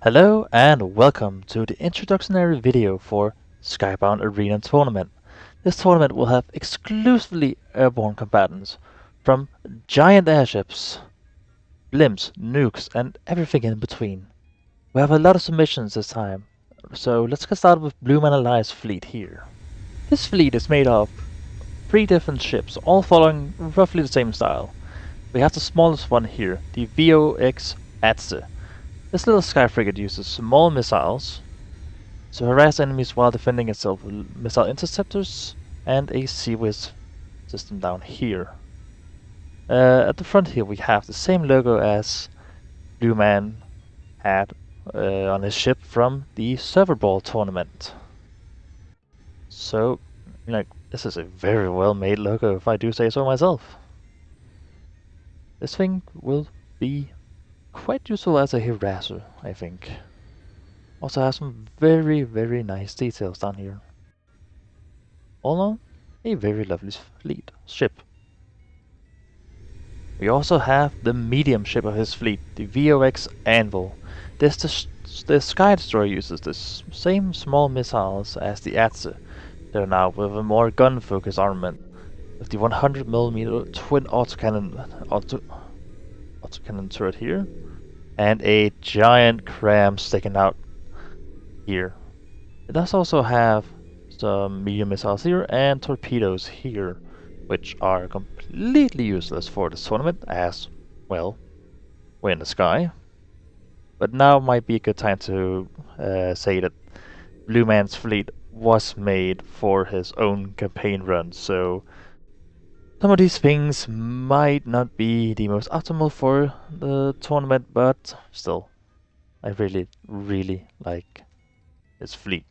Hello and welcome to the introductory video for Skybound Arena tournament. This tournament will have exclusively airborne combatants from giant airships, blimps, nukes and everything in between. We have a lot of submissions this time, so let's get started with Blue Man Alliance fleet here. This fleet is made of 3 different ships, all following roughly the same style. We have the smallest one here, the VOX A10. This little sky frigate uses small missiles to harass enemies while defending itself with missile interceptors and a Sea-Whiz system down here. At the front here we have the same logo as Blue Man had on his ship from the Server Ball tournament. So, this is a very well made logo if I do say so myself. This thing will be quite useful as a harasser, I think. Also has some very nice details down here. All in all, a very lovely ship. We also have the medium ship of his fleet, the VOX Anvil. The Sky Destroyer uses the same small missiles as the A10. They're now with a more gun-focused armament, with the 100mm twin autocannon turret here, and a giant cram sticking out here. It does also have some medium missiles here and torpedoes here, which are completely useless for this tournament as, well, we're in the sky. But now might be a good time to say that Blue Man's fleet was made for his own campaign run, so some of these things might not be the most optimal for the tournament, but still, I really like his fleet.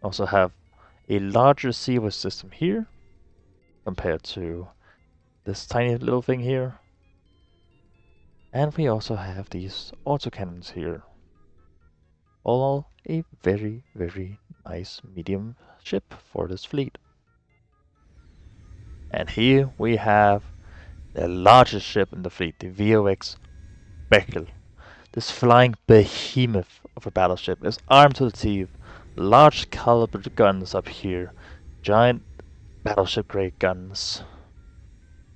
Also have a larger Sea-Whiz system here compared to this tiny little thing here. And we also have these autocannons here. All a very nice medium ship for this fleet. And here we have the largest ship in the fleet, the VOX Beckel. This flying behemoth of a battleship is armed to the teeth, large caliber guns up here, giant battleship grade guns.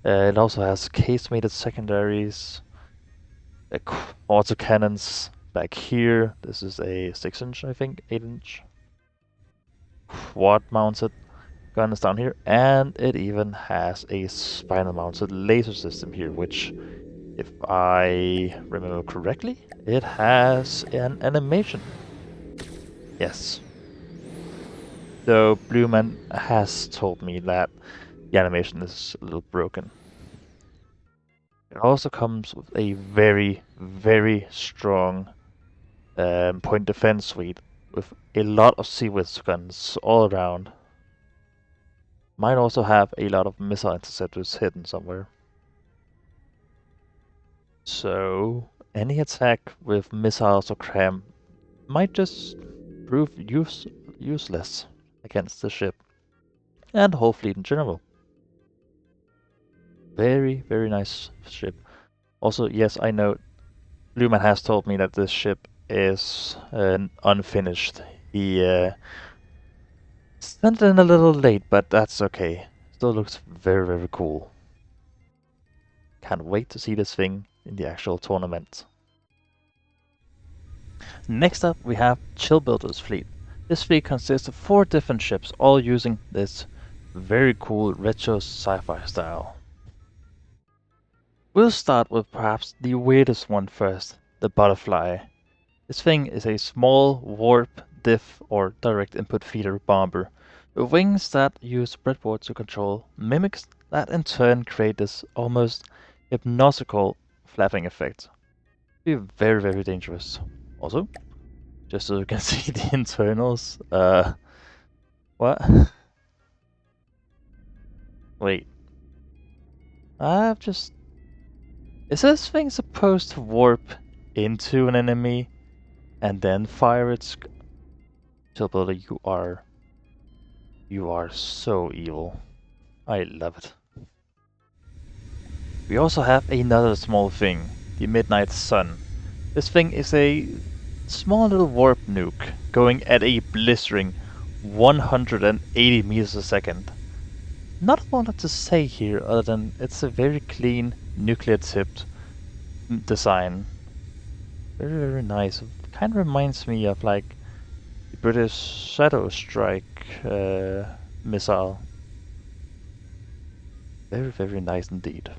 It also has casemated secondaries, autocannons back here. This is a 6-inch, I think, 8-inch. Quad mounted guns down here, and it even has a spinal mounted laser system here, which, if I remember correctly, it has an animation. Yes. Though Blue Man has told me that the animation is a little broken. It also comes with a very strong point defense suite with a lot of Sea-Whiz guns all around. Might also have a lot of missile interceptors hidden somewhere. So any attack with missiles or cram might just prove useless against the ship and whole fleet in general. Very nice ship. Also, yes, I know Blue Man has told me that this ship is unfinished. He sent it in a little late, but that's okay. Still looks very cool. Can't wait to see this thing in the actual tournament. Next up we have Chillbuilder's fleet. This fleet consists of 4 different ships, all using this very cool retro sci-fi style. We'll start with perhaps the weirdest one first, the Butterfly. This thing is a small warp, diff or direct input feeder bomber with wings that use breadboard to control mimics that in turn create this almost hypnotical flapping effect. Be very dangerous. Also, just so you can see the internals, what? Wait. Is this thing supposed to warp into an enemy and then fire its... Chillbuilder, you are so evil. I love it. We also have another small thing, the Midnight Sun. This thing is a small little warp nuke going at a blistering 180 meters a second. Not a lot to say here other than it's a very clean nuclear-tipped design. Very, very nice. Kind of reminds me of like the British Shadow Strike missile. Very, very nice indeed.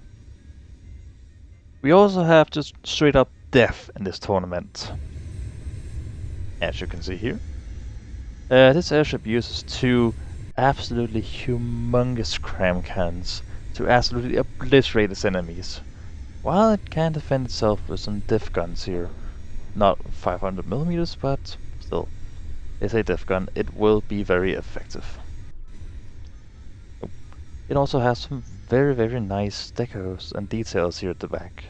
We also have just straight up death in this tournament. As you can see here. This airship uses two absolutely humongous cram cannons to absolutely obliterate its enemies. While it can defend itself with some diff guns here. Not 500 millimeters, but still. It's a diff gun, it will be very effective. It also has some very, very nice decos and details here at the back.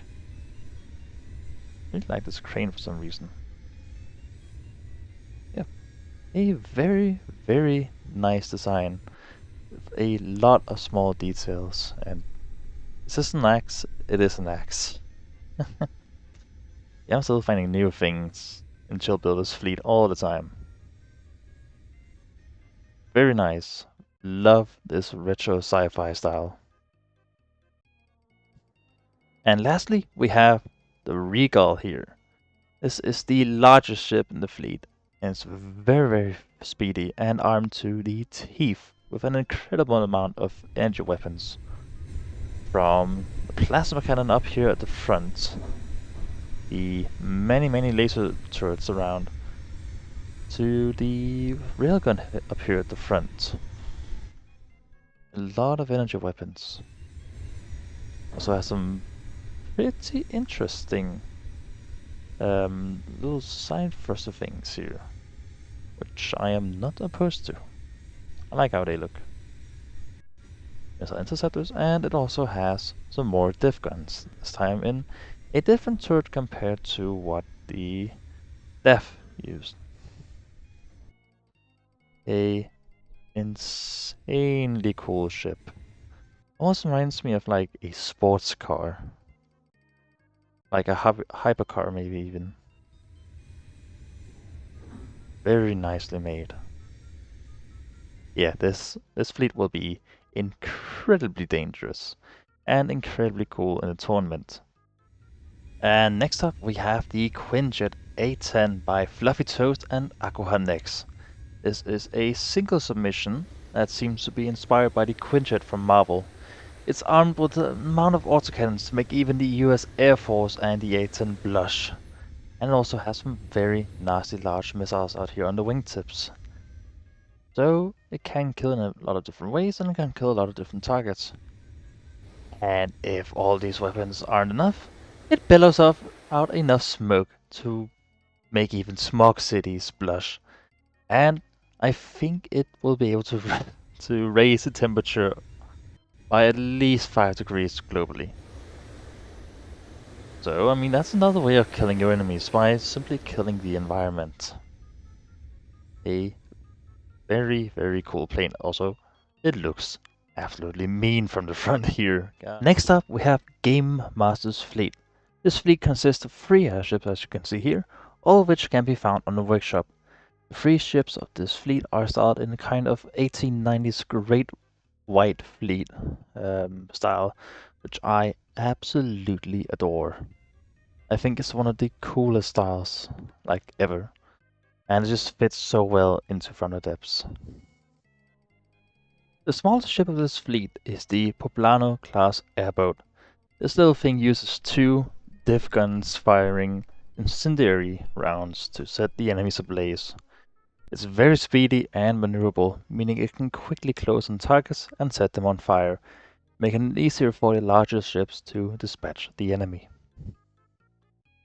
I really like this crane for some reason. Yeah, a very, very nice design with a lot of small details. And is this an axe? It is an axe. Yeah, I'm still finding new things in Chillbuilder's fleet all the time. Very nice. Love this retro sci-fi style. And lastly, we have the Regal here. This is the largest ship in the fleet, and it's very, very speedy and armed to the teeth with an incredible amount of energy weapons. From the plasma cannon up here at the front, the many, many laser turrets around, to the railgun up here at the front. A lot of energy weapons. Also has some pretty interesting little side thruster things here, which I am not opposed to. I like how they look. There's interceptors, and it also has some more diff guns, this time in a different turret compared to what the Def used. A insanely cool ship. Almost reminds me of like a sports car. Like a hypercar maybe even. Very nicely made. Yeah, this fleet will be incredibly dangerous and incredibly cool in the tournament. And next up we have the Quinjet A10 by Fluffy Toast and Aquanex. This is a single submission that seems to be inspired by the Quinjet from Marvel. It's armed with an amount of autocannons to make even the US Air Force and the A10 blush. And it also has some very nasty large missiles out here on the wingtips. So it can kill in a lot of different ways and it can kill a lot of different targets. And if all these weapons aren't enough, it bellows out enough smoke to make even smog cities blush. And I think it will be able to to raise the temperature by at least 5 degrees globally. So, I mean, that's another way of killing your enemies, by simply killing the environment. A very, very cool plane. Also, it looks absolutely mean from the front here. Next up, we have Game Master's fleet. This fleet consists of 3 airships, as you can see here, all of which can be found on the workshop. The 3 ships of this fleet are styled in a kind of 1890s Great White Fleet style, which I absolutely adore. I think it's one of the coolest styles, like ever, and it just fits so well into Frontier Depths. The smallest ship of this fleet is the Poblano class airboat. This little thing uses 2 diff guns firing incendiary rounds to set the enemies ablaze. It's very speedy and maneuverable, meaning it can quickly close on targets and set them on fire, making it easier for the larger ships to dispatch the enemy.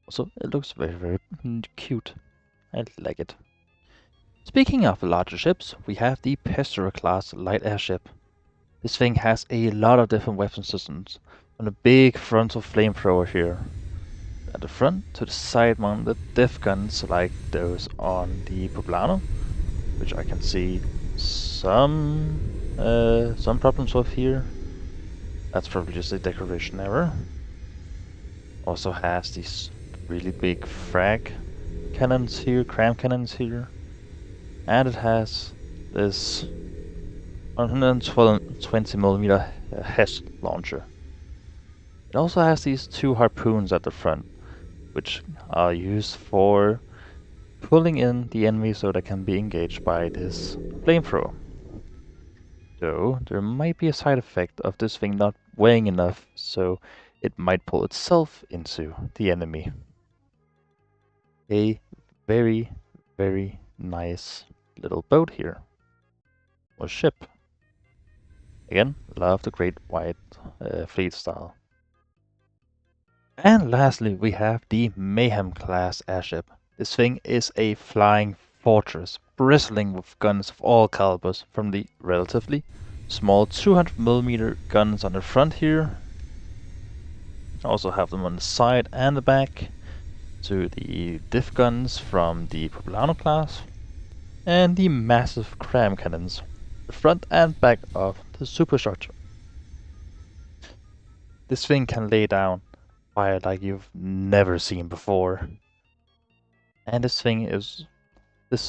Also, it looks very, very cute. I like it. Speaking of larger ships, we have the Pestera class light airship. This thing has a lot of different weapon systems, and a big frontal flamethrower here. At the front, to the side mounted diff guns like those on the Poblano, which I can see some problems with here. That's probably just a decoration error. Also has these really big frag cannons here, cram cannons here, and it has this 120mm HES launcher. It also has these two harpoons at the front, which are used for pulling in the enemy so they can be engaged by this flamethrower. Though there might be a side effect of this thing not weighing enough, so it might pull itself into the enemy. A very, very nice little boat here. Or ship. Again, love the Great White Fleet style. And lastly, we have the Mayhem class airship. This thing is a flying fortress, bristling with guns of all calibers, from the relatively small 200mm guns on the front here. Also have them on the side and the back, to the diff guns from the Poblano class, and the massive cram cannons, the front and back of the superstructure. This thing can lay down fire like you've never seen before. And this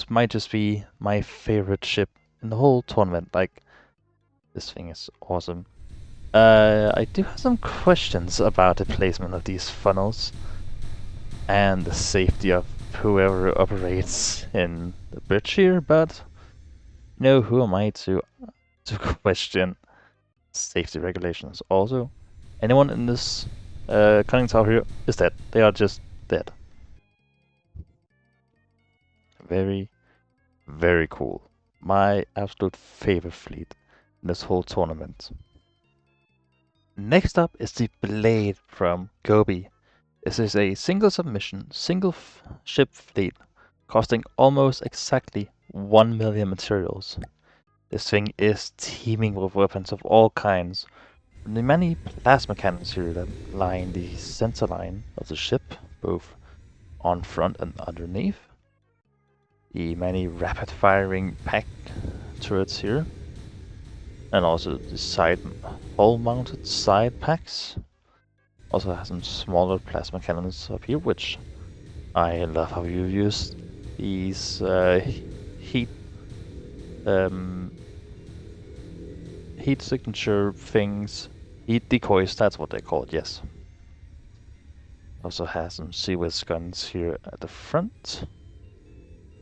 might just be my favorite ship in the whole tournament. Like, this thing is awesome. I do have some questions about the placement of these funnels and the safety of whoever operates in the bridge here, but you know, who am I to question safety regulations? Also, anyone in this conning tower here is dead. They are just dead. Very, very cool. My absolute favorite fleet in this whole tournament. Next up is the Blade from Gobi. This is a single submission, single ship fleet, costing almost exactly 1 million materials. This thing is teeming with weapons of all kinds, from the many plasma cannons here that line the center line of the ship, both on front and underneath, the many rapid-firing pack turrets here, and also the side hull-mounted side packs. Also has some smaller plasma cannons up here, which I love how you use these heat signature things, heat decoys. That's what they call it. Yes. Also has some Seawiz guns here at the front.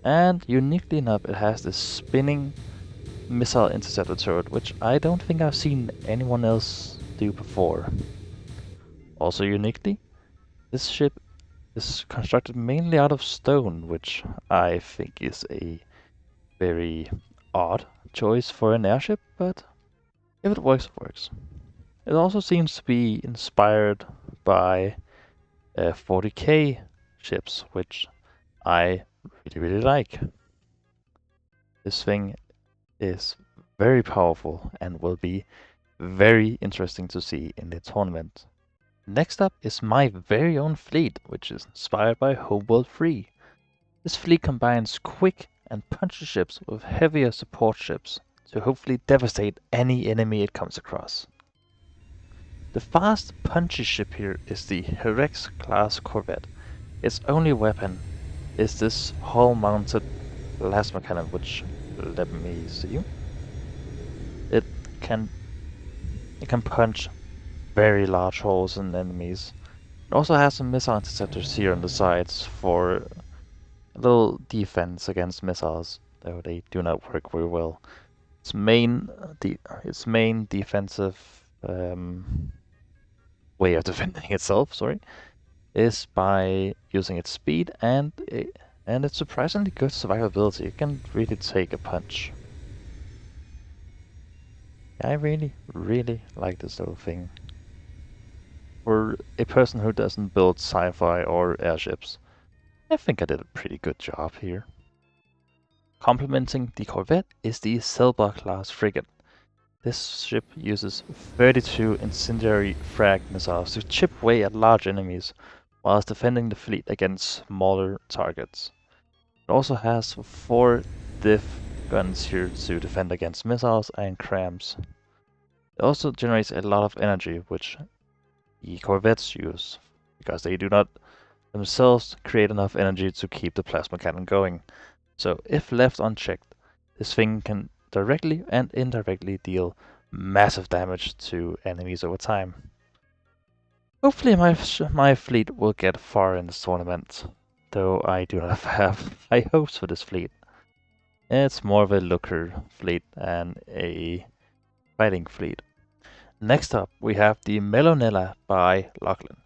And uniquely enough, it has this spinning missile interceptor turret, which I don't think I've seen anyone else do before. Also uniquely, this ship is constructed mainly out of stone, which I think is a very odd choice for an airship, but if it works, it works. It also seems to be inspired by 40k ships, which I really like. This thing is very powerful and will be very interesting to see in the tournament. Next up is my very own fleet, which is inspired by Homeworld 3. This fleet combines quick and punchy ships with heavier support ships to hopefully devastate any enemy it comes across. The fast, punchy ship here is the Herex class corvette. Its only weapon is this hull-mounted plasma cannon, which, let me see, it can punch very large holes in enemies. It also has some missile interceptors here on the sides for a little defense against missiles, though they do not work very well. Its main defensive way of defending itself, is by using its speed and its surprisingly good survivability. It can really take a punch. I really like this little thing. For a person who doesn't build sci-fi or airships, I think I did a pretty good job here. Complementing the corvette is the Selba class frigate. This ship uses 32 incendiary frag missiles to chip away at large enemies, whilst defending the fleet against smaller targets. It also has 4 diff guns here to defend against missiles and crams. It also generates a lot of energy, which the corvettes use, because they do not themselves create enough energy to keep the plasma cannon going. So if left unchecked, this thing can directly and indirectly deal massive damage to enemies over time. Hopefully my fleet will get far in this tournament, though I do not have high hopes for this fleet. It's more of a looker fleet and a fighting fleet. Next up, we have the Melonella by Lachlan.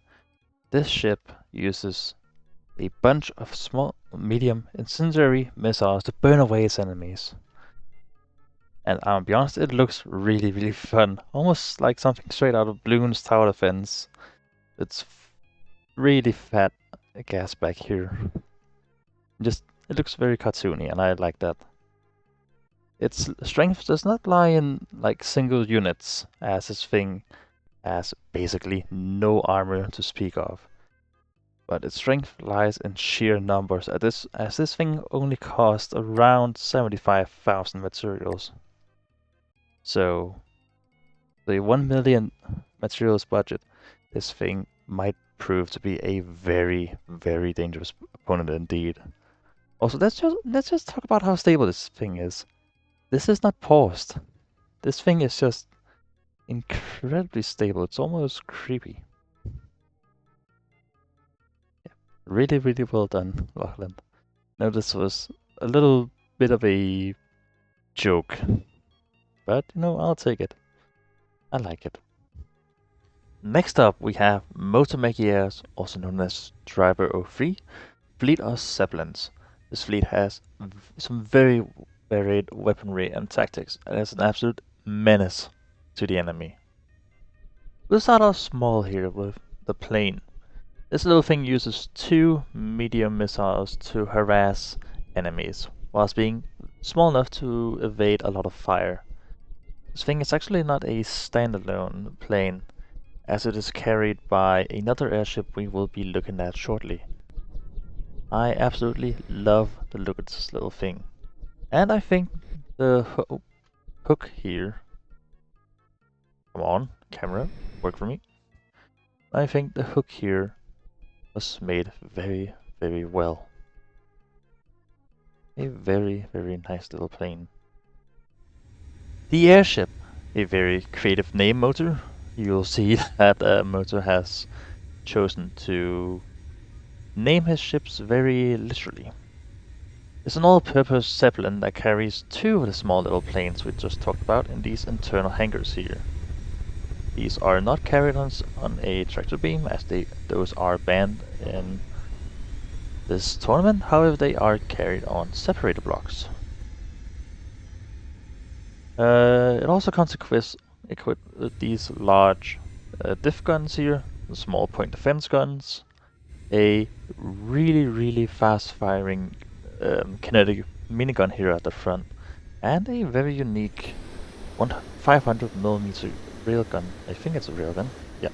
This ship uses a bunch of small, medium, incendiary missiles to burn away its enemies. And I'll be honest, it looks really, really fun. Almost like something straight out of Bloons Tower Defense. It's really fat gas back here. It looks very cartoony, and I like that. Its strength does not lie in like single units, as this thing has basically no armor to speak of. But its strength lies in sheer numbers, as this thing only costs around 75,000 materials. So, the 1 million materials budget, this thing might prove to be a very, very dangerous opponent indeed. Also, let's just talk about how stable this thing is. This is not paused. This thing is just incredibly stable. It's almost creepy. Yeah, really, really well done, Lachlan. Now this was a little bit of a joke, but you know, I'll take it. I like it. Next up, we have Motomech, also known as Driver 03, fleet of Zeppelins. This fleet has some very varied weaponry and tactics, and is an absolute menace to the enemy. We'll start off small here with the plane. This little thing uses 2 medium missiles to harass enemies, whilst being small enough to evade a lot of fire. This thing is actually not a standalone plane, as it is carried by another airship we will be looking at shortly. I absolutely love the look of this little thing. And I think the hook here... Come on, camera, work for me. I think the hook here was made very, very well. A very, very nice little plane. The airship, a very creative name, Motor. You'll see that Motor has chosen to name his ships very literally. It's an all-purpose Zeppelin that carries 2 of the small little planes we just talked about in these internal hangars here. These are not carried on a tractor beam, as those are banned in this tournament. However, they are carried on separator blocks. It also comes equipped with these large diff guns here, the small point defense guns, a really, really fast-firing kinetic minigun here at the front, and a very unique 500mm railgun. I think it's a railgun. Yeah,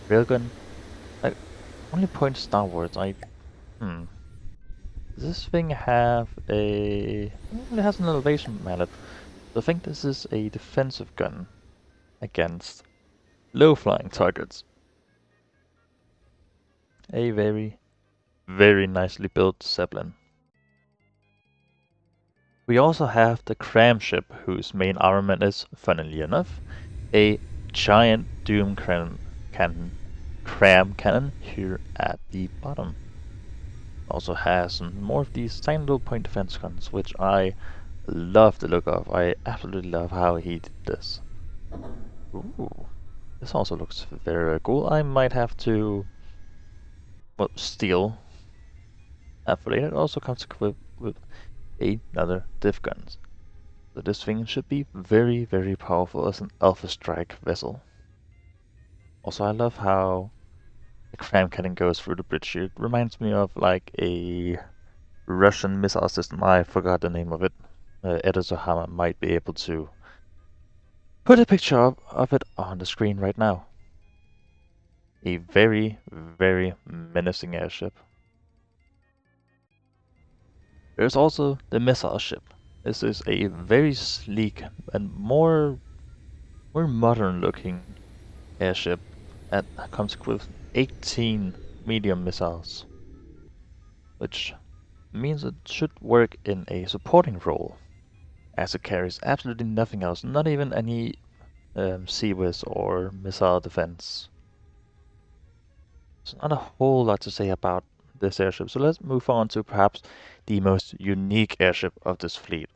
railgun. I only points downwards. Does this thing have a... It has an elevation mallet. So I think this is a defensive gun against low-flying targets. A very, very nicely built Zeppelin. We also have the Cram ship, whose main armament is, funnily enough, a giant Doom cram cannon here at the bottom. Also has some more of these tiny little point defense guns, which I love the look of. I absolutely love how he did this. Ooh, this also looks very, very cool. I might have to, well, steal that for later. It also comes equipped with another diff gun. So this thing should be very, very powerful as an Alpha Strike vessel. Also, I love how the cram cannon goes through the bridge here. It reminds me of like a Russian missile system. I forgot the name of it. Editor might be able to put a picture of it on the screen right now. A very, very menacing airship. There's also the missile ship. This is a very sleek and more modern looking airship that comes with 18 medium missiles, which means it should work in a supporting role, as it carries absolutely nothing else, not even any sea-whiz or missile defense. There's not a whole lot to say about this airship, so let's move on to perhaps the most unique airship of this fleet.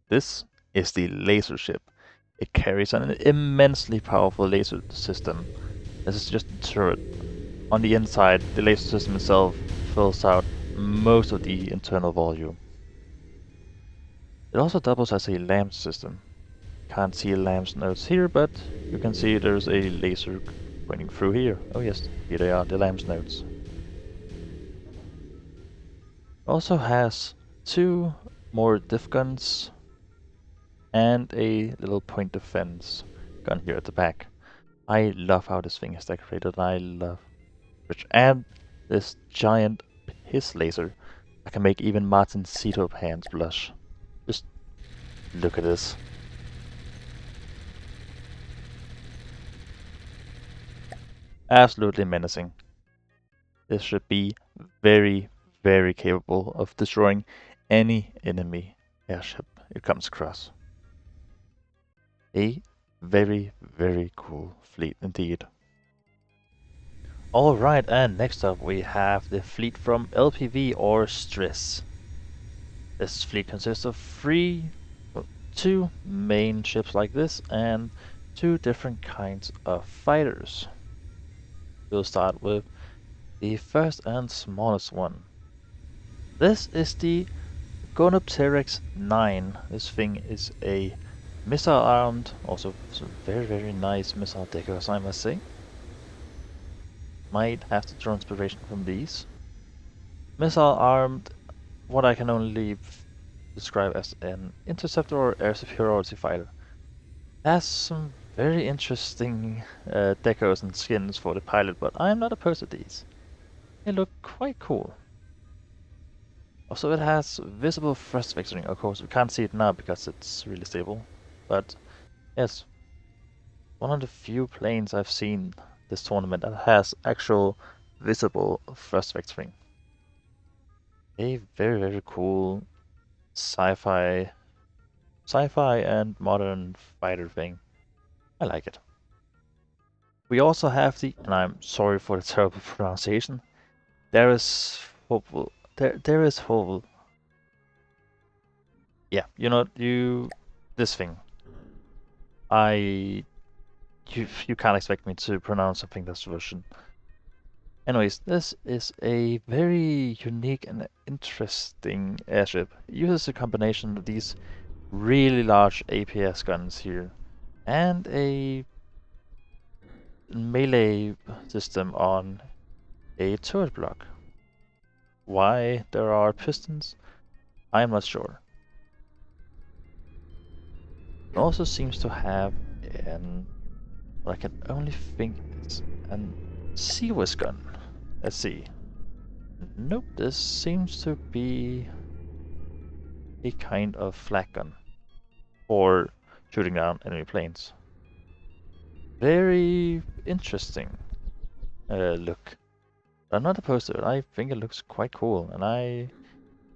This is the laser ship. It carries an immensely powerful laser system. This is just a turret. On the inside, the laser system itself fills out most of the internal volume. It also doubles as a lamp system. Can't see lamp's nodes here, but you can see there's a laser pointing through here. Oh yes, here they are, the lamp's nodes. Also has two more diff guns and a little point defense gun here at the back. I love how this thing is decorated. I love which and this giant piss laser. I can make even Martin's Ceto hands blush. Just look at this. Absolutely menacing. This should be very, very capable of destroying any enemy airship it comes across. A very, very cool fleet indeed. Alright, and next up we have the fleet from LPV or Stress. This fleet consists of two main ships like this and two different kinds of fighters. We'll start with the first and smallest one. This is the Gonopteryx 9. This thing is a missile-armed, also very, very nice missile decos, I must say. Might have to draw inspiration from these. Missile-armed, what I can only describe as an interceptor or air superiority fighter. Has some very interesting decos and skins for the pilot, but I'm not opposed to these. They look quite cool. Also, it has visible thrust vectoring. Of course, we can't see it now because it's really stable, but yes, one of the few planes I've seen this tournament that has actual visible thrust vectoring. A very, very cool sci-fi and modern fighter thing. I like it. We also have the, and I'm sorry for the terrible pronunciation, there is hopeful. There is hopeful. Yeah, this thing. You can't expect me to pronounce something that's Russian. Anyways, this is a very unique and interesting airship. It uses a combination of these really large APS guns here and a melee system on a turret block. Why there are pistons, I'm not sure. It also seems to have what I can only think is an sea-whiz gun. Let's see. Nope, this seems to be a kind of flak gun for shooting down enemy planes. Very interesting look. I'm not opposed to it. I think it looks quite cool, and I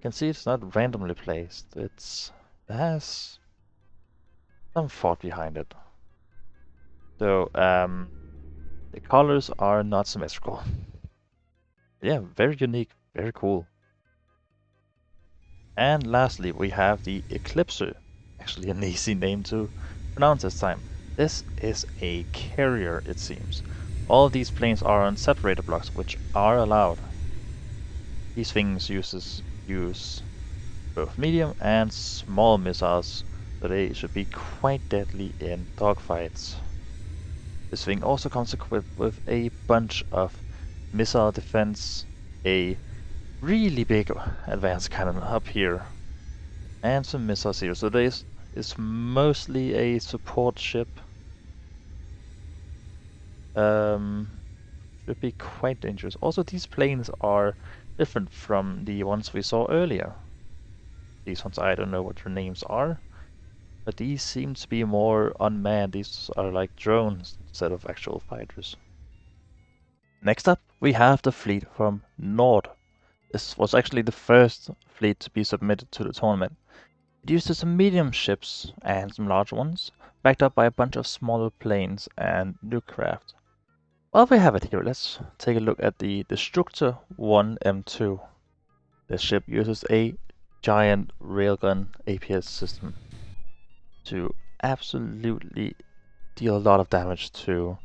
can see it's not randomly placed. It has some thought behind it. So, the colors are not symmetrical. Yeah, very unique, very cool. And lastly, we have the Eclipser. Actually an easy name to pronounce this time. This is a carrier, it seems. All these planes are on separator blocks, which are allowed. These things use both medium and small missiles, so they should be quite deadly in dogfights. This thing also comes equipped with a bunch of missile defense, a really big advanced cannon up here, and some missiles here. So this is mostly a support ship. Should be quite dangerous. Also, these planes are different from the ones we saw earlier. These ones, I don't know what their names are, but these seem to be more unmanned. These are like drones instead of actual fighters. Next up, we have the fleet from Nord. This was actually the first fleet to be submitted to the tournament. It uses some medium ships and some large ones, backed up by a bunch of smaller planes and new craft. While we have it here, let's take a look at the Destructor 1M2. This ship uses a giant railgun APS system to absolutely deal a lot of damage to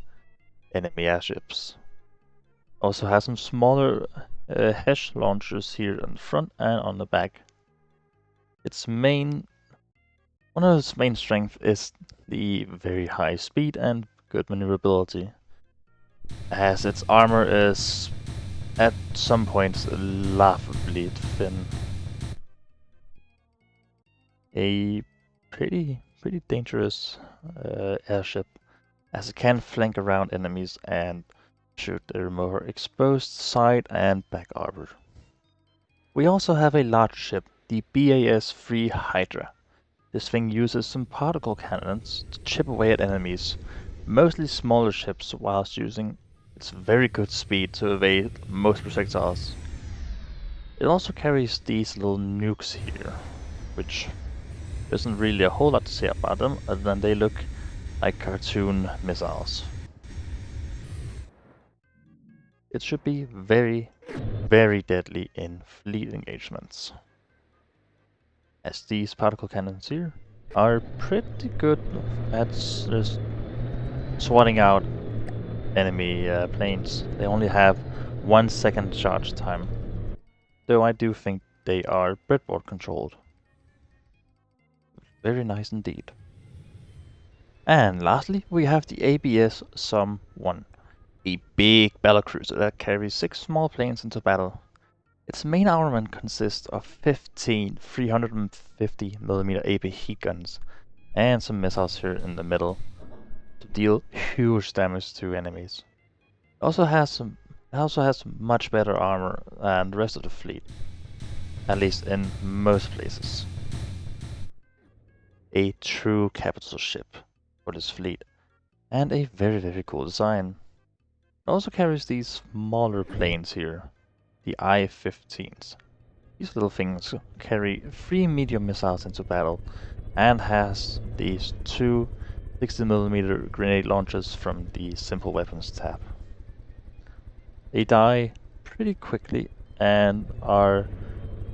enemy airships. Also has some smaller HESH launchers here on the front and on the back. One of its main strengths is the very high speed and good maneuverability, as its armor is at some points laughably thin. A pretty dangerous airship, as it can flank around enemies and shoot their more exposed side and back armor. We also have a large ship, the BAS-3 Hydra. This thing uses some particle cannons to chip away at enemies, mostly smaller ships, whilst using its very good speed to evade most projectiles. It also carries these little nukes here, which isn't really a whole lot to say about them, other than they look like cartoon missiles. It should be very deadly in fleet engagements, as these particle cannons here are pretty good at just swatting out enemy planes. They only have 1 second charge time, though I do think they are breadboard controlled. Very nice indeed. And lastly, we have the ABS Sum 1, a big battlecruiser that carries 6 small planes into battle. Its main armament consists of 15 350mm AP heat guns and some missiles here in the middle to deal huge damage to enemies. It also has much better armor than the rest of the fleet, at least in most places. A true capital ship for this fleet, and a very cool design. It also carries these smaller planes here, the I-15s. These little things carry 3 medium missiles into battle, and has these 2 60mm grenade launchers from the Simple Weapons tab. They die pretty quickly and are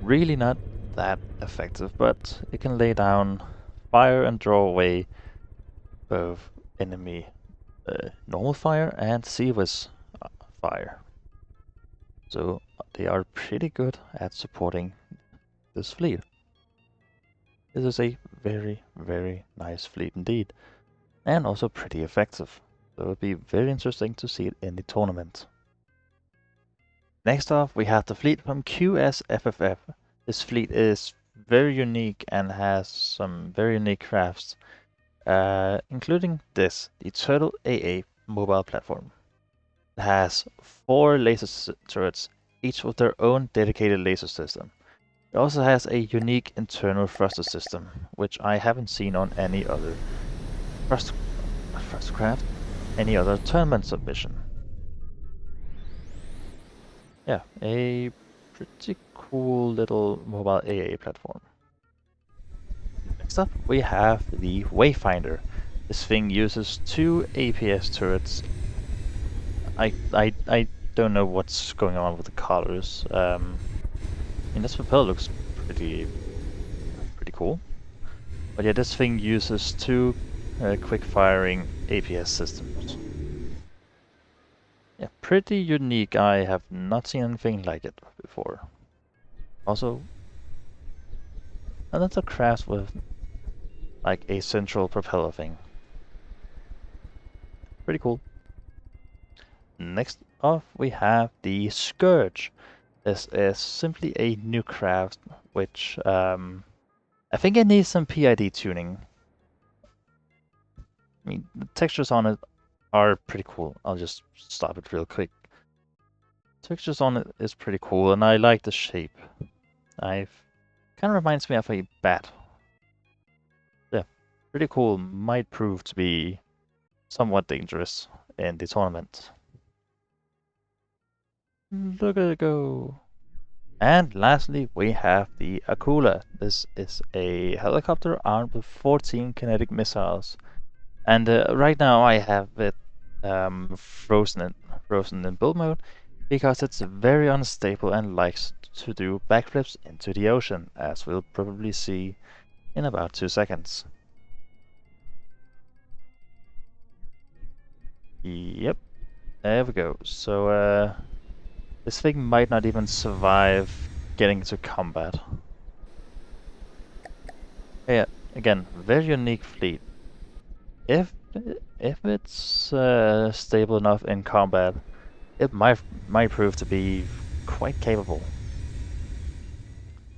really not that effective, but it can lay down fire and draw away both enemy normal fire and Seawiz fire. So they are pretty good at supporting this fleet. This is a very nice fleet indeed, and also pretty effective. So it would be very interesting to see it in the tournament. Next off, we have the fleet from QSFFF. This fleet is very unique and has some very unique crafts, including this, the Turtle AA mobile platform. It has 4 laser turrets, each with their own dedicated laser system. It also has a unique internal thruster system, which I haven't seen on any other craft, any other tournament submission. Yeah, a pretty cool little mobile AA platform. Next up, we have the Wayfinder. This thing uses 2 APS turrets. I don't know what's going on with the colors. I mean, this propeller looks pretty cool. But yeah, this thing uses 2 quick-firing APS systems. Yeah, pretty unique. I have not seen anything like it before. Also, another craft with like a central propeller thing. Pretty cool. Next off, we have the Scourge. This is simply a new craft, which I think it needs some PID tuning. I mean, the textures on it are pretty cool. I'll just stop it real quick. Textures on it is pretty cool, and I like the shape. Kind of reminds me of a bat. Yeah, pretty cool. Might prove to be somewhat dangerous in the tournament. Look at it go. And lastly, we have the Akula. This is a helicopter armed with 14 kinetic missiles. And right now I have it frozen in build mode because it's very unstable and likes to do backflips into the ocean, as we'll probably see in about 2 seconds. Yep, there we go. So this thing might not even survive getting into combat. Yeah, again, very unique fleet. If it's stable enough in combat, it might prove to be quite capable.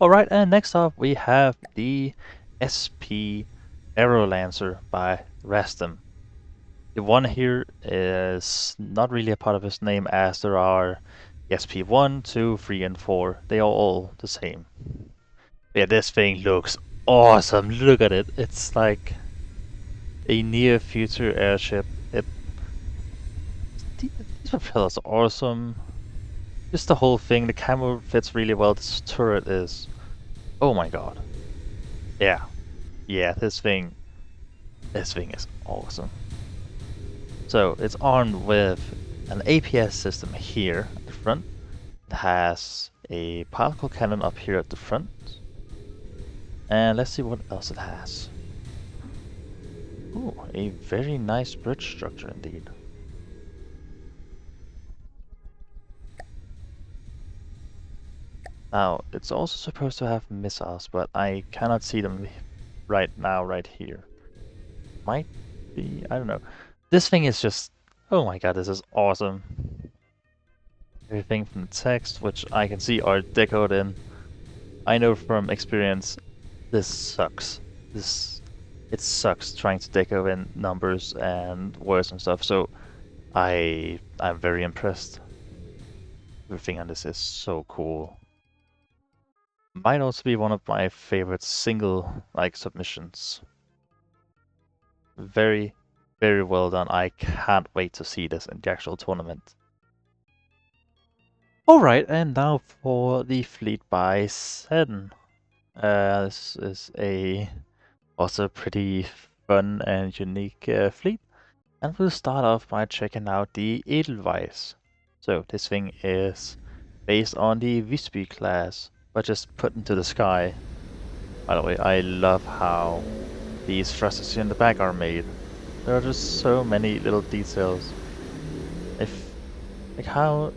Alright, and next up we have the SP Aerolancer by Rastum. The one here is not really a part of his name, as there are SP1, 2, 3, and 4. They are all the same. Yeah, this thing looks awesome. Look at it. It's like a near future airship. These propellers are awesome. Just the whole thing. The camera fits really well. This turret is. Oh my god. Yeah. Yeah, this thing is awesome. So it's armed with an APS system here at the front. It has a particle cannon up here at the front. And let's see what else it has. Ooh, a very nice bridge structure indeed. Now, it's also supposed to have missiles, but I cannot see them right now, right here. Might be, I don't know. This thing is just, oh my god, this is awesome. Everything from the text, which I can see are decoed in. I know from experience, this sucks. It sucks trying to deco in numbers and words and stuff, so I'm very impressed. Everything on this is so cool. Might also be one of my favorite single submissions. Very, very well done. I can't wait to see this in the actual tournament. Alright, and now for the fleet by Sen. This is also pretty fun and unique fleet. And we'll start off by checking out the Edelweiss. So this thing is based on the Visby class, but just put into the sky. By the way, I love how these thrusters in the back are made. There are just so many little details. How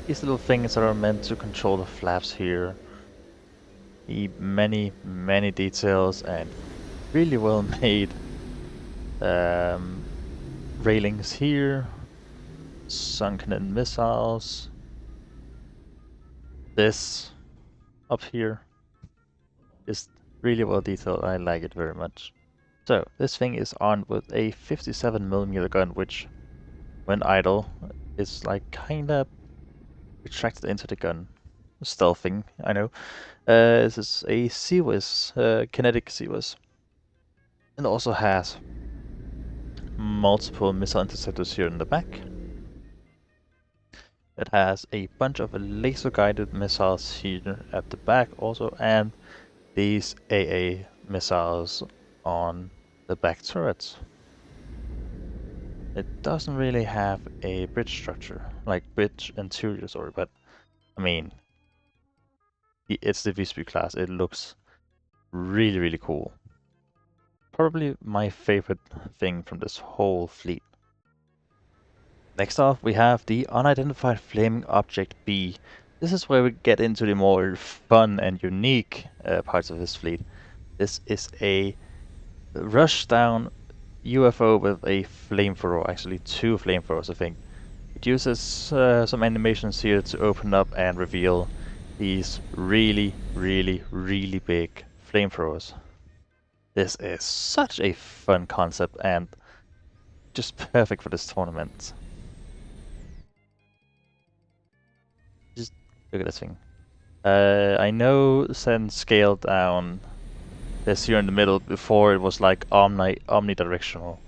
these little things that are meant to control the flaps here. The many details and really well made railings here. Sunken in missiles. This up here is really well detailed. I like it very much. So this thing is armed with a 57mm gun, which when idle is kinda retracted into the gun. Stealthing, I know. This is a CWIS, kinetic CWIS. It also has multiple missile interceptors here in the back. It has a bunch of laser-guided missiles here at the back also, and these AA missiles on the back turrets. It doesn't really have a bridge structure, bridge interior, sorry, but I mean, it's the Visby class. It looks really, really cool. Probably my favorite thing from this whole fleet. Next off, we have the Unidentified Flaming Object B. This is where we get into the more fun and unique parts of this fleet. This is a rushdown UFO with a flamethrower, actually 2 flamethrowers, I think. It uses some animations here to open up and reveal these really, really, really big flamethrowers. This is such a fun concept and just perfect for this tournament. Just look at this thing. I know Sen scaled down this here in the middle. Before it was like omnidirectional,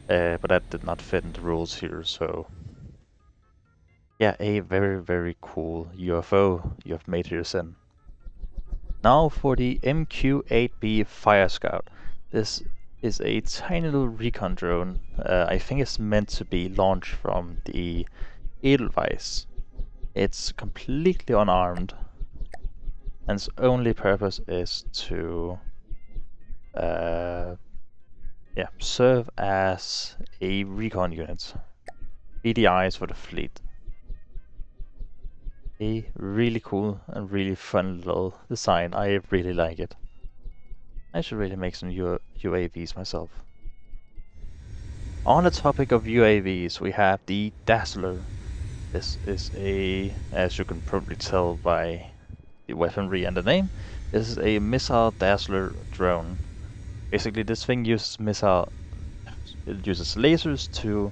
but that did not fit in the rules here, so Yeah, a very, very cool UFO you have made here, Sin. Now for the MQ-8B Fire Scout. This is a tiny little recon drone. I think it's meant to be launched from the Edelweiss. It's completely unarmed, and its only purpose is to serve as a recon unit. Be the eyes for the fleet. A really cool and really fun little design. I really like it. I should really make some UAVs myself. On the topic of UAVs, we have the Dazzler. This is as you can probably tell by the weaponry and the name, this is a missile Dazzler drone. Basically, this thing uses lasers to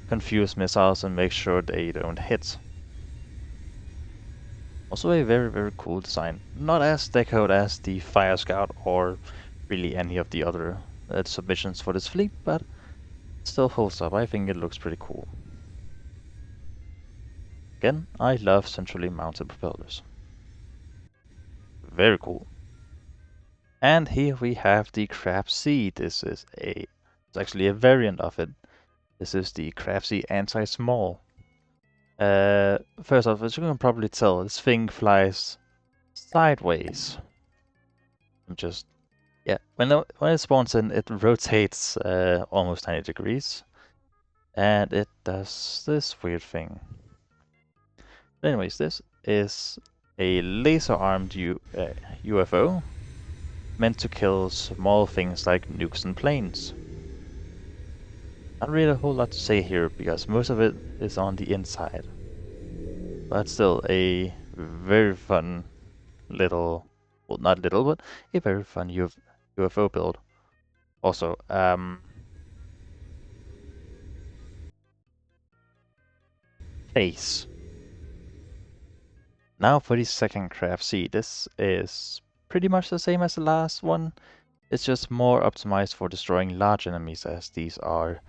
confuse missiles and make sure they don't hit. Also a very, very cool design. Not as decoed as the Fire Scout or really any of the other submissions for this fleet, but it still holds up. I think it looks pretty cool. Again, I love centrally mounted propellers. Very cool. And here we have the Crab C. It's actually a variant of it. This is the Crab C Anti-Small. First off, as you can probably tell, this thing flies sideways. When it spawns in, it rotates almost 90 degrees, and it does this weird thing. But anyways, this is a laser-armed UFO meant to kill small things like nukes and planes. Not really a whole lot to say here because most of it is on the inside. But still a very fun little, well not little, but a very fun UFO build. Also, face. Now for the second Craft C. This is pretty much the same as the last one. It's just more optimized for destroying large enemies, as these are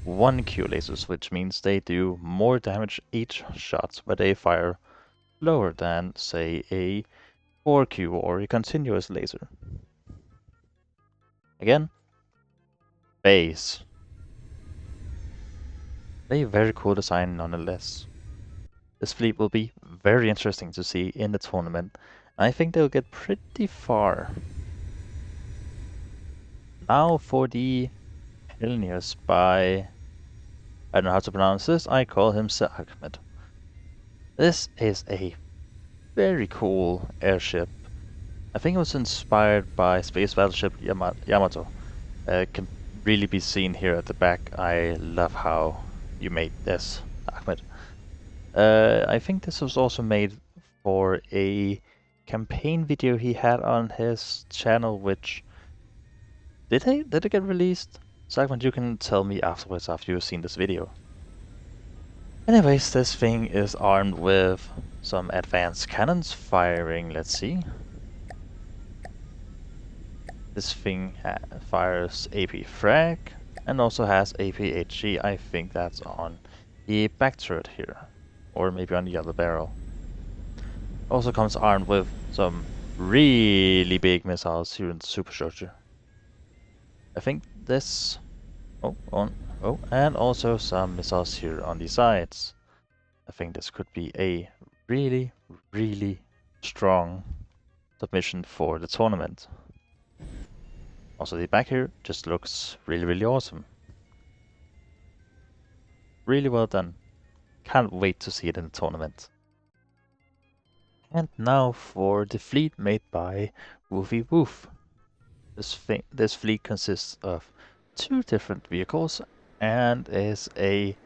1Q lasers, which means they do more damage each shot, but they fire lower than, say, a 4Q or a continuous laser. Again, base. A very cool design nonetheless. This fleet will be very interesting to see in the tournament. I think they'll get pretty far. Now for the Helenius by, I don't know how to pronounce this, I call him Sir Ahmed. This is a very cool airship. I think it was inspired by space battleship Yamato. Can really be seen here at the back. I love how you made this, Ahmed. I think this was also made for a campaign video he had on his channel, which did it get released? Segment, you can tell me afterwards after you've seen this video. Anyways, this thing is armed with some advanced cannons firing, let's see. This thing fires AP frag and also has AP HG. I think that's on the back turret here, or maybe on the other barrel. Also comes armed with some really big missiles here in the superstructure. I think this... and also some missiles here on the sides. I think this could be a really, really strong submission for the tournament. Also the back here just looks really, really awesome. Really well done. Can't wait to see it in the tournament. And now for the fleet made by Wolfy Woof. This fleet consists of 2 different vehicles and is a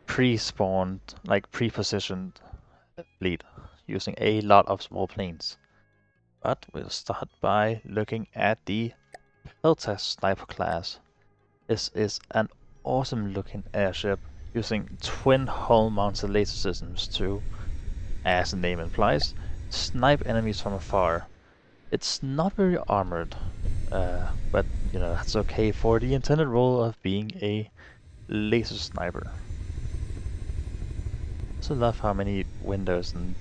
pre-spawned, like pre-positioned fleet using a lot of small planes. But we'll start by looking at the Peltas Sniper class. This is an awesome looking airship using twin hull mounted laser systems to, as the name implies, snipe enemies from afar. It's not very armored, but you know, that's okay for the intended role of being a laser sniper. Also love how many windows and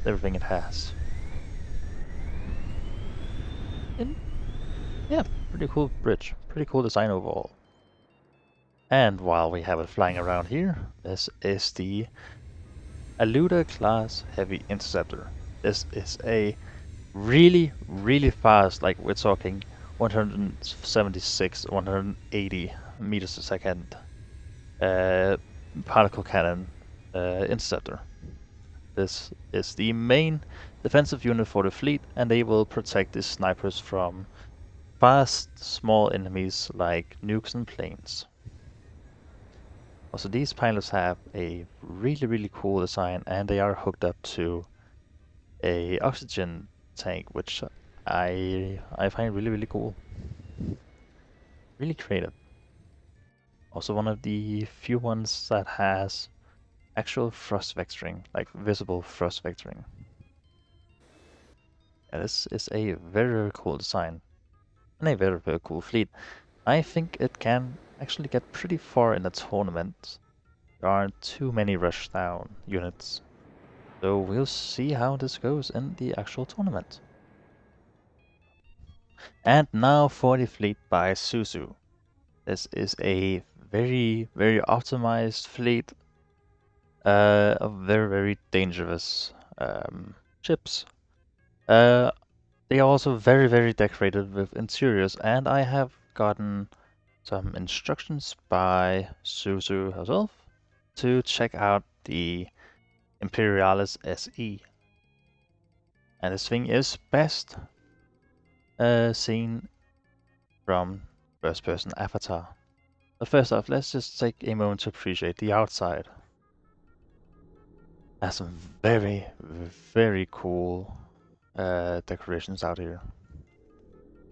everything it has. And yeah, pretty cool bridge. Pretty cool design overall. And while we have it flying around here, this is the Aluda class heavy interceptor. This is a really, really fast, like we're talking 176, 180 meters a second uh, particle cannon interceptor. This is the main defensive unit for the fleet, and they will protect the snipers from fast, small enemies like nukes and planes. Also, these pilots have a really, really cool design, and they are hooked up to a oxygen tank, which I find really, really cool. Really creative. Also, one of the few ones that has actual thrust vectoring, like visible thrust vectoring. Yeah, this is a very, very cool design and a very, very cool fleet. I think it can actually get pretty far in the tournament. There aren't too many rushdown units, so we'll see how this goes in the actual tournament. And now for the fleet by Suzu. This is a very, very optimized fleet of very, very dangerous ships. They are also very, very decorated with interiors, and I have gotten some instructions by Suzu herself to check out the Imperialis SE. And this thing is best seen from first-person avatar. But first off, let's just take a moment to appreciate the outside. Has some very, very cool decorations out here.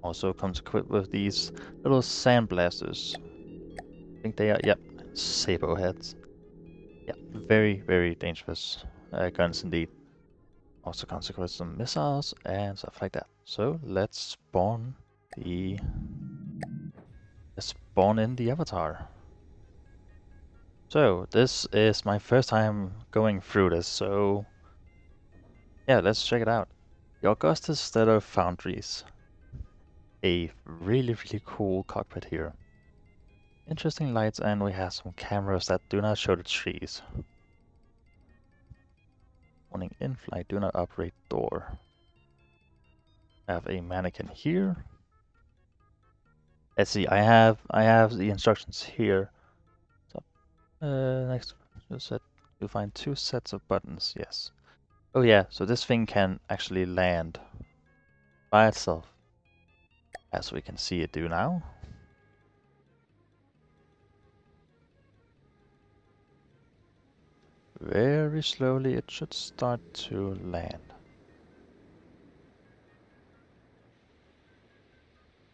Also comes equipped with these little sandblasters. I think they are, yep, sabot heads. Yeah, very, very dangerous guns indeed. Also comes equipped with some missiles and stuff like that. So let's spawn in the avatar. So this is my first time going through this, so yeah, let's check it out. The Augustus Stellar Foundries. A really, really cool cockpit here. Interesting lights, and we have some cameras that do not show the trees. Warning in flight, do not operate door. I have a mannequin here. Let's see, I have the instructions here. So, next set, you'll find 2 sets of buttons, yes. Oh yeah, so this thing can actually land by itself, as we can see it do now. Very slowly it should start to land.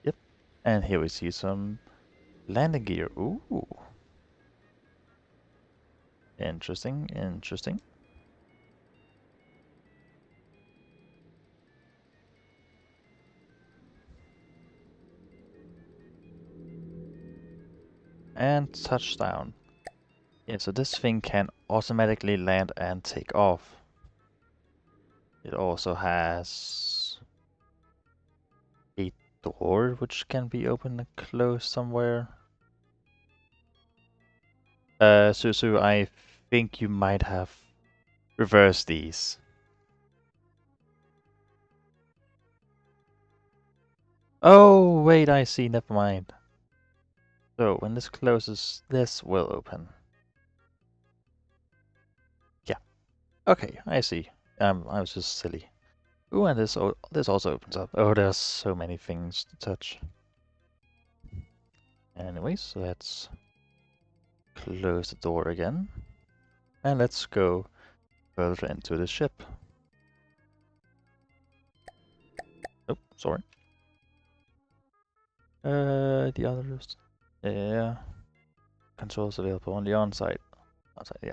Yep, and here we see some landing gear. Ooh. Interesting, interesting. And touchdown. Yeah, so this thing can automatically land and take off. It also has a door which can be opened and closed somewhere. Suzu, I think you might have reversed these. Oh, wait, I see, never mind. So, when this closes, this will open. Yeah. Okay, I see. I was just silly. Ooh, and this also opens up. Oh, there's so many things to touch. Anyways, let's close the door again. And let's go further into the ship. Oh, sorry. The others. Yeah. Controls available on the on-site. Yeah.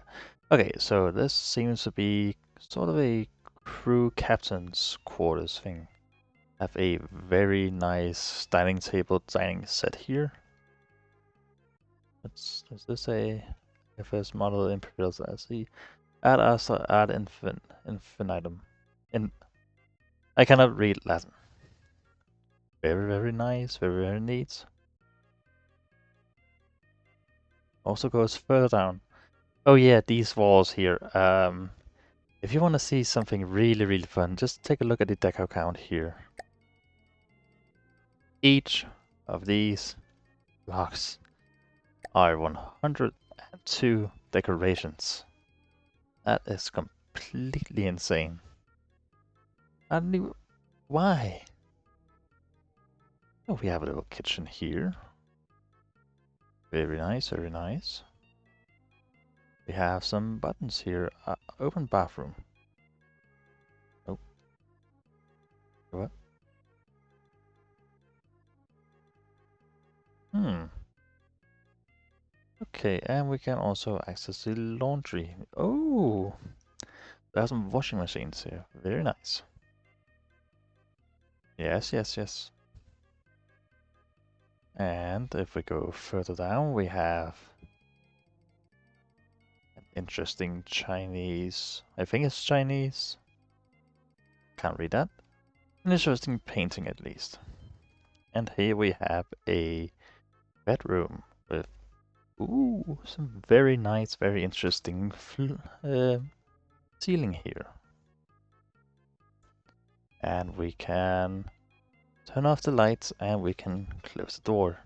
Okay, so this seems to be sort of a crew captain's quarters thing. Have a very nice dining table dining set here. Is this a FS model Imperial SE? ad infinitum. In I cannot read Latin. Very, very nice, very, very neat. Also goes further down. Oh yeah, these walls here. If you want to see something really, really fun, just take a look at the deco count here. Each of these blocks are 102 decorations. That is completely insane. I don't even... Why? Oh, we have a little kitchen here. Very nice, very nice. We have some buttons here. Open bathroom. Oh. What? Okay, and we can also access the laundry. Oh! There's some washing machines here. Very nice. Yes, yes, yes. And if we go further down, we have an interesting Chinese... I think it's Chinese. Can't read that. An interesting painting at least. And here we have a bedroom with some very nice, very interesting ceiling here. And we can turn off the lights and we can close the door.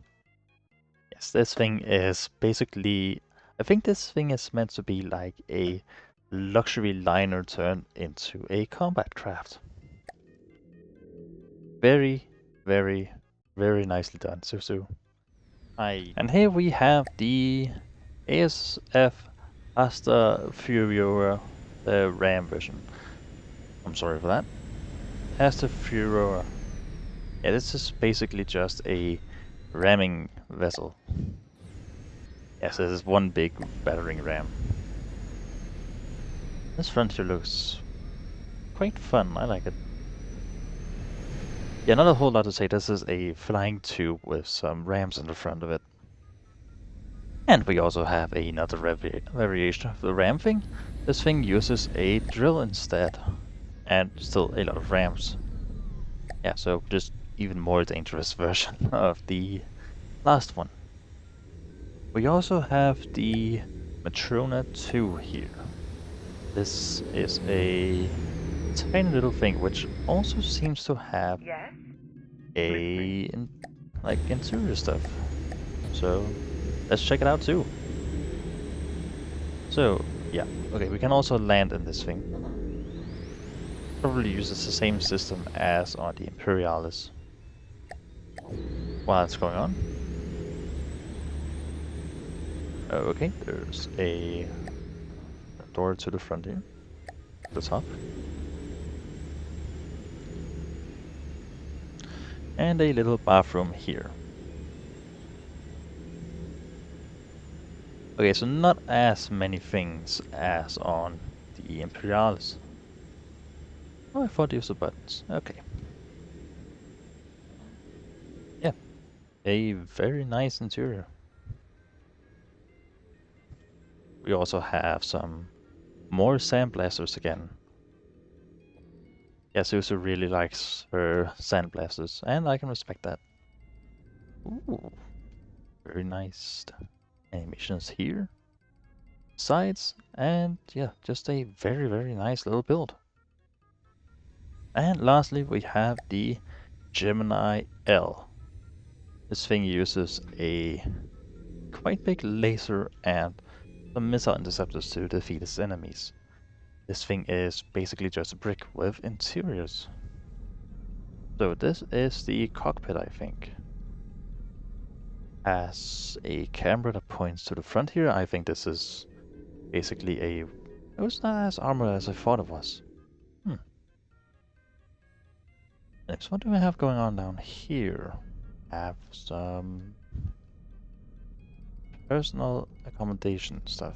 Yes, this thing is basically... I think this thing is meant to be like a luxury liner turned into a combat craft. Very, very, very nicely done, Suzu. And here we have the ASF Asta Furiosa RAM version. I'm sorry for that. Asta Furiosa. Yeah, this is basically just a ramming vessel. Yes, this is one big battering ram. This frontier looks quite fun, I like it. Yeah, not a whole lot to say. This is a flying tube with some rams in the front of it. And we also have another variation of the ram thing. This thing uses a drill instead, and still a lot of rams. Yeah, so just even more dangerous version of the last one. We also have the Matrona 2 here. This is a tiny little thing which also seems to have like interior stuff. So let's check it out too. So yeah, okay, we can also land in this thing. Probably uses the same system as on the Imperialis. While it's going on. Okay, there's a door to the front here. The top. And a little bathroom here. Okay, so not as many things as on the Imperialis. Oh, I thought these were buttons. Okay. Yeah, a very nice interior. We also have some more sandblasters again. Yeah, Suzu really likes her sandblasters, and I can respect that. Ooh, very nice animations here. Sides, and yeah, just a very, very nice little build. And lastly, we have the Gemini L. This thing uses a quite big laser and some missile interceptors to defeat its enemies. This thing is basically just a brick with interiors. So this is the cockpit, I think. Has a camera that points to the front here. I think this is basically a... It was not as armored as I thought it was. Next, what do we have going on down here? Have some personal accommodation stuff.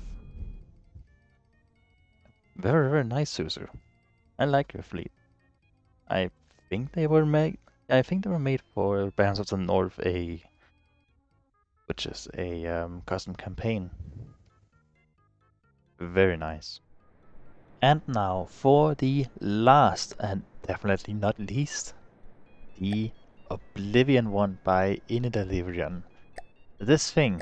Very, very nice, Suzu. I like your fleet. I think they were made. I think they were made for Bands of the North A, which is a custom campaign. Very nice. And now for the last and definitely not least, the Oblivion I by Inidalivian. This thing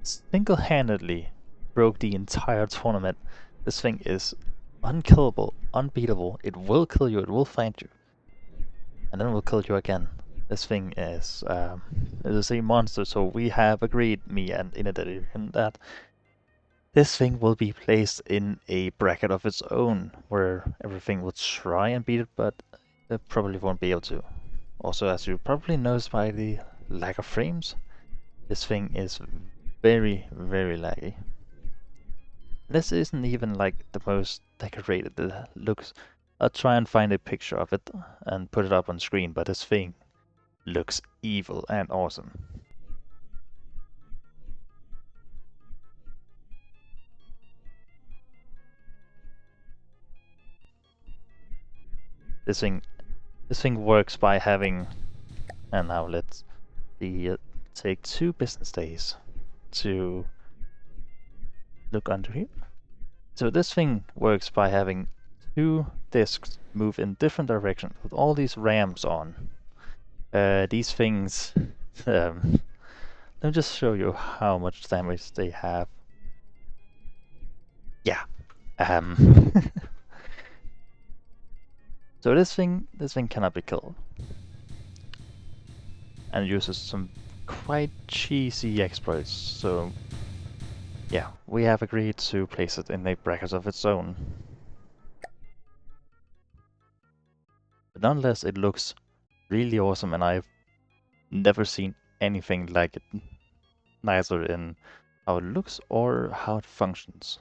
single-handedly broke the entire tournament. This thing is unkillable, unbeatable. It will kill you, it will find you, and then it will kill you again. This thing is a monster, so we have agreed, me and Inidalivian, that this thing will be placed in a bracket of its own, where everything will try and beat it, but it probably won't be able to. Also, as you probably noticed by the lack of frames, this thing is very, very laggy. This isn't even like the most decorated. It looks... I'll try and find a picture of it and put it up on screen, but this thing looks evil and awesome. This thing works by having... And now let's see, take 2 business days to look under here. So this thing works by having 2 discs move in different directions with all these rams on. These things... let me just show you how much damage they have. Yeah. So this thing cannot be killed. And uses some quite cheesy exploits, so yeah, we have agreed to place it in a bracket of its own. But nonetheless, it looks really awesome, and I've never seen anything like it, neither in how it looks or how it functions.